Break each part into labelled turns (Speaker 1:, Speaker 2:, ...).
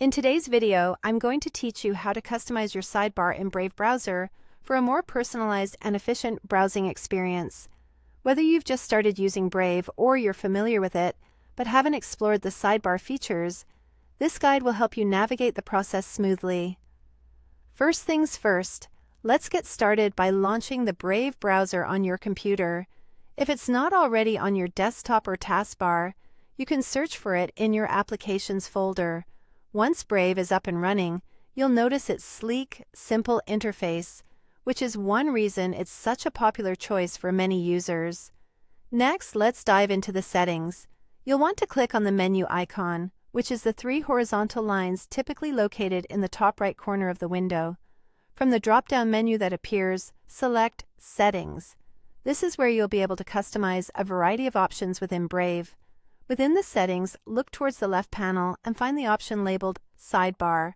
Speaker 1: In today's video, I'm going to teach you how to customize your sidebar in Brave browser for a more personalized and efficient browsing experience. Whether you've just started using Brave or you're familiar with it but haven't explored the sidebar features, this guide will help you navigate the process smoothly. First things first, let's get started by launching the Brave browser on your computer. If it's not already on your desktop or taskbar, you can search for it in your Applications folder. Once Brave is up and running, you'll notice its sleek, simple interface, which is one reason it's such a popular choice for many users. Next, let's dive into the settings. You'll want to click on the menu icon, which is the three horizontal lines typically located in the top right corner of the window. From the drop-down menu that appears, select Settings. This is where you'll be able to customize a variety of options within Brave. Within the settings, look towards the left panel and find the option labeled Sidebar.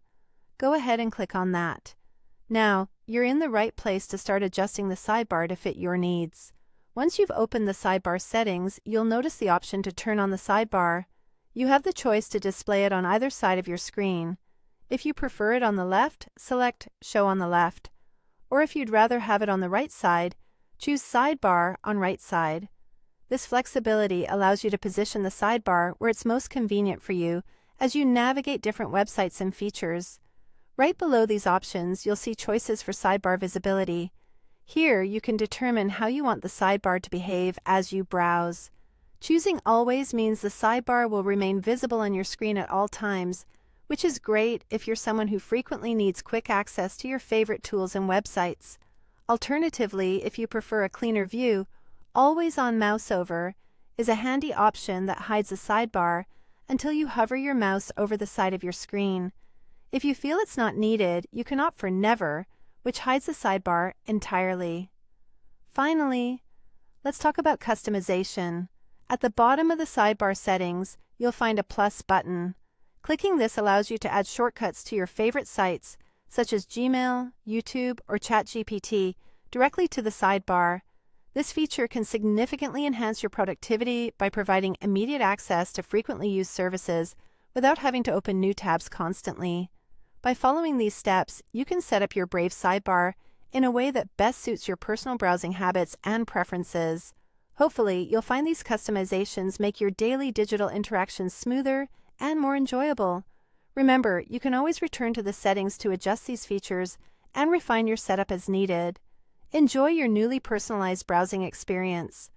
Speaker 1: Go ahead and click on that. Now, you're in the right place to start adjusting the sidebar to fit your needs. Once you've opened the sidebar settings, you'll notice the option to turn on the sidebar. You have the choice to display it on either side of your screen. If you prefer it on the left, select Show on the left. Or if you'd rather have it on the right side, choose Sidebar on right side. This flexibility allows you to position the sidebar where it's most convenient for you as you navigate different websites and features. Right below these options, you'll see choices for sidebar visibility. Here, you can determine how you want the sidebar to behave as you browse. Choosing Always means the sidebar will remain visible on your screen at all times, which is great if you're someone who frequently needs quick access to your favorite tools and websites. Alternatively, if you prefer a cleaner view, Always on Mouse Over is a handy option that hides the sidebar until you hover your mouse over the side of your screen. If you feel it's not needed, you can opt for Never, which hides the sidebar entirely. Finally, let's talk about customization. At the bottom of the sidebar settings, you'll find a plus button. Clicking this allows you to add shortcuts to your favorite sites, such as Gmail, YouTube, or ChatGPT, directly to the sidebar. This feature can significantly enhance your productivity by providing immediate access to frequently used services without having to open new tabs constantly. By following these steps, you can set up your Brave sidebar in a way that best suits your personal browsing habits and preferences. Hopefully, you'll find these customizations make your daily digital interactions smoother and more enjoyable. Remember, you can always return to the settings to adjust these features and refine your setup as needed. Enjoy your newly personalized browsing experience.